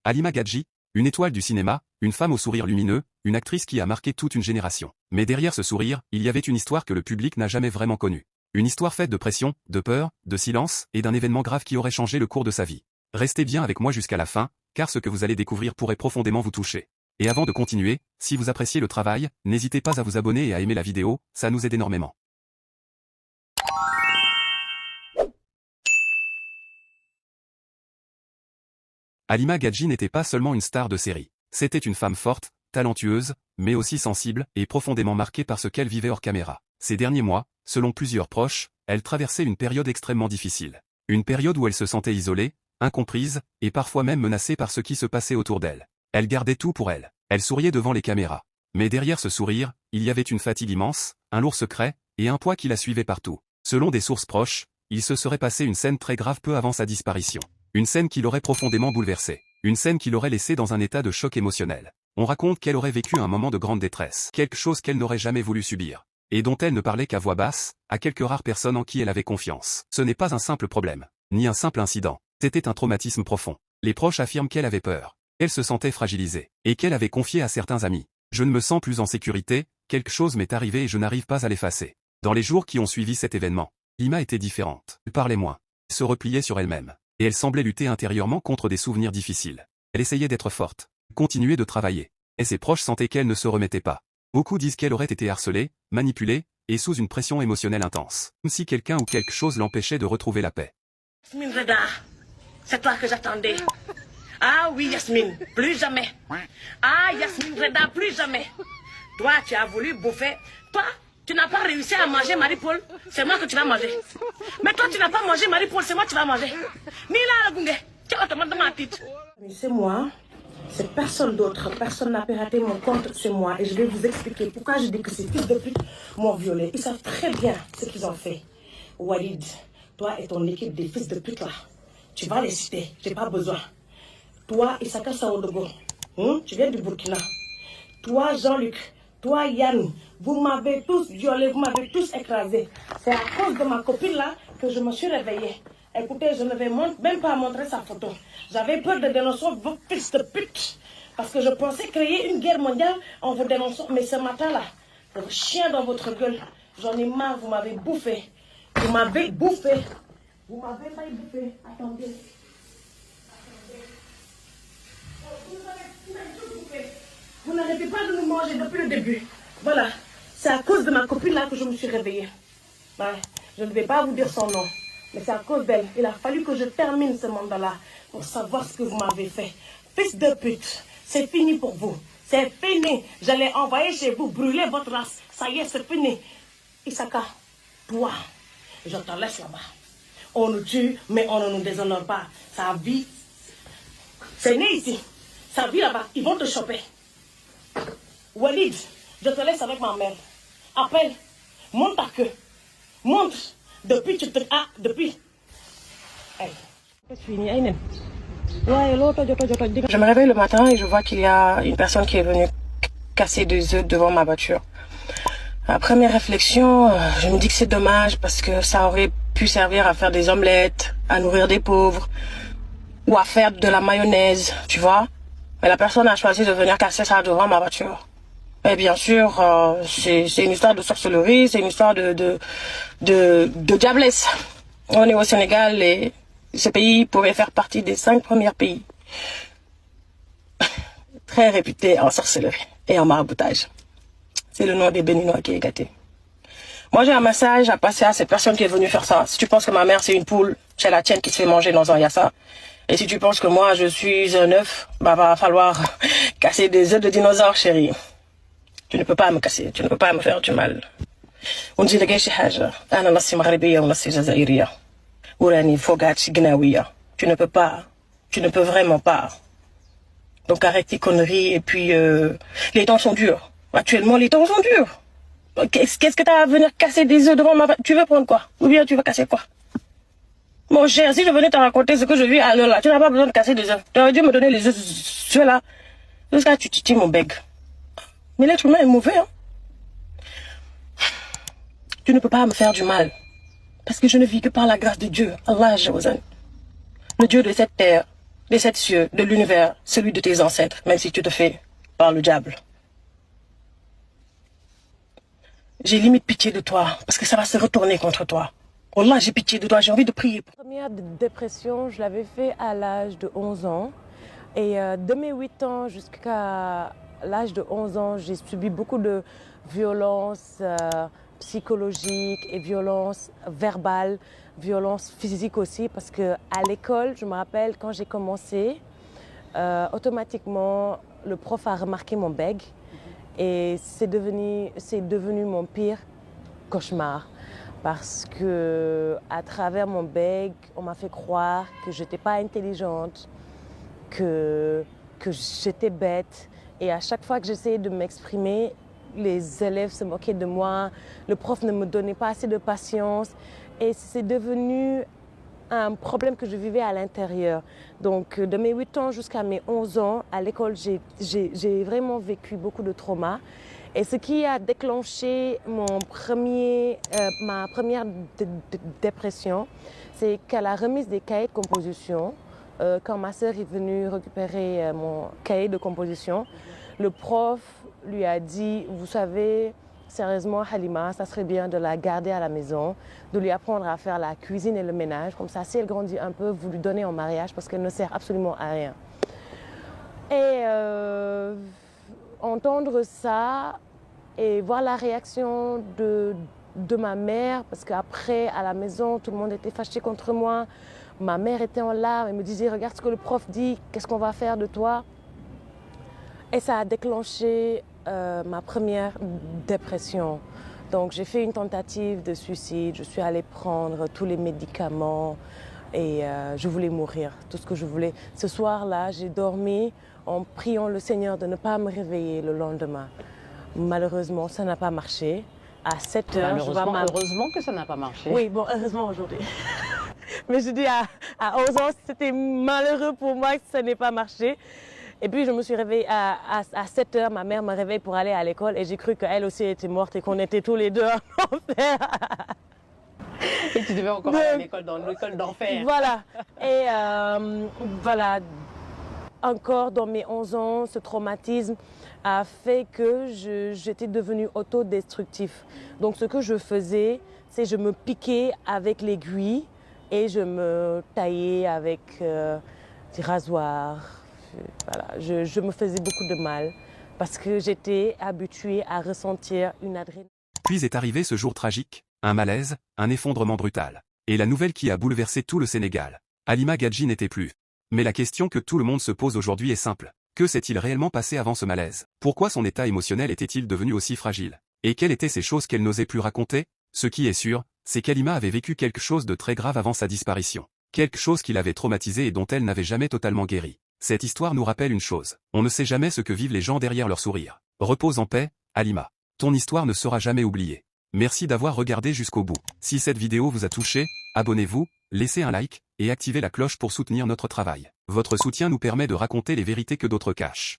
Halima Gadji, une étoile du cinéma, une femme au sourire lumineux, une actrice qui a marqué toute une génération. Mais derrière ce sourire, il y avait une histoire que le public n'a jamais vraiment connue. Une histoire faite de pression, de peur, de silence, et d'un événement grave qui aurait changé le cours de sa vie. Restez bien avec moi jusqu'à la fin, car ce que vous allez découvrir pourrait profondément vous toucher. Et avant de continuer, si vous appréciez le travail, n'hésitez pas à vous abonner et à aimer la vidéo, ça nous aide énormément. Halima Gadji n'était pas seulement une star de série. C'était une femme forte, talentueuse, mais aussi sensible et profondément marquée par ce qu'elle vivait hors caméra. Ces derniers mois, selon plusieurs proches, elle traversait une période extrêmement difficile. Une période où elle se sentait isolée, incomprise, et parfois même menacée par ce qui se passait autour d'elle. Elle gardait tout pour elle. Elle souriait devant les caméras. Mais derrière ce sourire, il y avait une fatigue immense, un lourd secret, et un poids qui la suivait partout. Selon des sources proches, il se serait passé une scène très grave peu avant sa disparition. Une scène qui l'aurait profondément bouleversée. Une scène qui l'aurait laissée dans un état de choc émotionnel. On raconte qu'elle aurait vécu un moment de grande détresse. Quelque chose qu'elle n'aurait jamais voulu subir. Et dont elle ne parlait qu'à voix basse, à quelques rares personnes en qui elle avait confiance. Ce n'est pas un simple problème, ni un simple incident. C'était un traumatisme profond. Les proches affirment qu'elle avait peur. Elle se sentait fragilisée. Et qu'elle avait confié à certains amis. Je ne me sens plus en sécurité, quelque chose m'est arrivé et je n'arrive pas à l'effacer. Dans les jours qui ont suivi cet événement, Halima était différente. Elle parlait moins. Elle se repliait sur elle-même. Et elle semblait lutter intérieurement contre des souvenirs difficiles. Elle essayait d'être forte, continuer de travailler. Et ses proches sentaient qu'elle ne se remettait pas. Beaucoup disent qu'elle aurait été harcelée, manipulée, et sous une pression émotionnelle intense. Comme si quelqu'un ou quelque chose l'empêchait de retrouver la paix. Yasmine Reda, c'est toi que j'attendais. Ah oui, Yasmine, plus jamais. Ah, Yasmine Reda, plus jamais. Toi, tu as voulu bouffer. Toi, tu n'as pas réussi à manger Marie-Paul, c'est moi que tu vas manger. Mais toi, tu n'as pas mangé Marie-Paul, c'est moi que tu vas manger. Mila Gunge, tu es automatiquement ma tête. C'est moi, c'est personne d'autre. Personne n'a piraté mon compte, c'est moi. Et je vais vous expliquer pourquoi je dis que ces fils de pute m'ont violé. Ils savent très bien ce qu'ils ont fait. Walid, toi et ton équipe des fils de pute là, tu vas les citer, j'ai pas besoin. Toi, Isaka Saodogo, tu viens du Burkina. Toi, Jean-Luc, toi, Yann, vous m'avez tous violé, vous m'avez tous écrasé. C'est à cause de ma copine là que je me suis réveillée. Écoutez, je ne vais même pas montrer sa photo. J'avais peur de dénoncer vos fils de pute. Parce que je pensais créer une guerre mondiale en vous dénonçant. Mais ce matin-là, le chien dans votre gueule, j'en ai marre, vous m'avez bouffé. Vous m'avez bouffé. Vous m'avez pas bouffé. Attendez. Vous n'arrêtez pas de nous manger depuis le début. Voilà. C'est à cause de ma copine là que je me suis réveillée. Ouais. Je ne vais pas vous dire son nom. Mais c'est à cause d'elle. Il a fallu que je termine ce mandat-là pour savoir ce que vous m'avez fait. Fils de pute, c'est fini pour vous. C'est fini. J'allais envoyer chez vous, brûler votre race. Ça y est, c'est fini. Isaka, toi, je te laisse là-bas. On nous tue, mais on ne nous déshonore pas. Sa vie, c'est né ici. Sa vie là-bas, ils vont te choper. Walid, je te laisse avec ma mère. Appelle, monte ta queue. Monte. Depuis, tu te... Ah, depuis. Hey. Je me réveille le matin et je vois qu'il y a une personne qui est venue casser des œufs devant ma voiture. À première réflexion, je me dis que c'est dommage parce que ça aurait pu servir à faire des omelettes, à nourrir des pauvres ou à faire de la mayonnaise, tu vois. Mais la personne a choisi de venir casser ça devant ma voiture. Et bien sûr, c'est une histoire de sorcellerie, c'est une histoire de diablesse. On est au Sénégal et ce pays pourrait faire partie des 5 premiers pays très réputés en sorcellerie et en maraboutage. C'est le nom des Béninois qui est gâté. Moi, j'ai un message à passer à cette personne qui est venue faire ça. Si tu penses que ma mère, c'est une poule, c'est la tienne qui se fait manger dans un yassa. Et si tu penses que moi, je suis un œuf, bah, va falloir casser des œufs de dinosaures, chérie. Tu ne peux pas me casser, tu ne peux pas me faire du mal. ونجي لقى شي حاجة أنا نصي مغربية ونصي جزائرية وراني فوقات شي قناوية. Tu ne peux pas, tu ne peux vraiment pas. Donc arrête tes conneries et puis les temps sont durs. Actuellement les temps sont durs. Qu'est-ce que t'as à venir casser des œufs devant ma... Tu veux prendre quoi? Ou bien tu veux casser quoi? Mon cher, si je venais te raconter ce que je vis à l'heure là, tu n'as pas besoin de casser des œufs. Tu aurais dû me donner les œufs ceux-là. Jusqu'à tu titilles mon bec. Mais l'être humain est mauvais, hein. Tu ne peux pas me faire du mal. Parce que je ne vis que par la grâce de Dieu, Allah Jawazan. Le Dieu de cette terre, des 7 cieux, de l'univers, celui de tes ancêtres, même si tu te fais par le diable. J'ai limite pitié de toi, parce que ça va se retourner contre toi. Wallah, j'ai pitié de toi, j'ai envie de prier. La première dépression, je l'avais fait à l'âge de 11 ans. Et de mes 8 ans jusqu'à l'âge de 11 ans, j'ai subi beaucoup de violences psychologiques et violences verbales, violences physiques aussi. Parce qu'à l'école, je me rappelle, quand j'ai commencé, automatiquement, le prof a remarqué mon bègue. Et c'est devenu mon pire cauchemar. Parce que à travers mon bègue, on m'a fait croire que je n'étais pas intelligente, que j'étais bête. Et à chaque fois que j'essayais de m'exprimer, les élèves se moquaient de moi, le prof ne me donnait pas assez de patience. Et c'est devenu un problème que je vivais à l'intérieur. Donc de mes 8 ans jusqu'à mes 11 ans, à l'école, j'ai vraiment vécu beaucoup de traumas. Et ce qui a déclenché ma première dépression, c'est qu'à la remise des cahiers de composition, quand ma sœur est venue récupérer mon cahier de composition, le prof lui a dit, vous savez, sérieusement Halima, ça serait bien de la garder à la maison, de lui apprendre à faire la cuisine et le ménage. Comme ça, si elle grandit un peu, vous lui donnez en mariage parce qu'elle ne sert absolument à rien. Et entendre ça et voir la réaction de ma mère, parce qu'après, à la maison, tout le monde était fâché contre moi. Ma mère était en larmes, elle me disait, regarde ce que le prof dit, qu'est-ce qu'on va faire de toi? Et ça a déclenché ma première dépression. Donc j'ai fait une tentative de suicide, je suis allée prendre tous les médicaments et je voulais mourir, tout ce que je voulais. Ce soir-là, j'ai dormi en priant le Seigneur de ne pas me réveiller le lendemain. Malheureusement, ça n'a pas marché. À 7 heures, heureusement que ça n'a pas marché. Oui, bon, heureusement aujourd'hui. Mais je dis à 11 ans, c'était malheureux pour moi que ça n'ait pas marché. Et puis je me suis réveillée à 7 heures, ma mère me réveille pour aller à l'école et j'ai cru qu'elle aussi était morte et qu'on était tous les deux en enfer. Et tu devais encore aller à l'école, dans l'école d'enfer. Voilà. Et voilà, encore dans mes 11 ans, ce traumatisme a fait que j'étais devenue autodestructif. Donc ce que je faisais, c'est je me piquais avec l'aiguille et je me taillais avec des rasoirs. Voilà, je me faisais beaucoup de mal parce que j'étais habituée à ressentir une adrénaline. Puis est arrivé ce jour tragique, un malaise, un effondrement brutal. Et la nouvelle qui a bouleversé tout le Sénégal. Halima Gadji n'était plus. Mais la question que tout le monde se pose aujourd'hui est simple. Que s'est-il réellement passé avant ce malaise? Pourquoi son état émotionnel était-il devenu aussi fragile? Et quelles étaient ces choses qu'elle n'osait plus raconter? Ce qui est sûr, c'est qu'Halima avait vécu quelque chose de très grave avant sa disparition. Quelque chose qui l'avait traumatisée et dont elle n'avait jamais totalement guéri. Cette histoire nous rappelle une chose. On ne sait jamais ce que vivent les gens derrière leur sourire. Repose en paix, Halima. Ton histoire ne sera jamais oubliée. Merci d'avoir regardé jusqu'au bout. Si cette vidéo vous a touché, abonnez-vous, laissez un like, et activez la cloche pour soutenir notre travail. Votre soutien nous permet de raconter les vérités que d'autres cachent.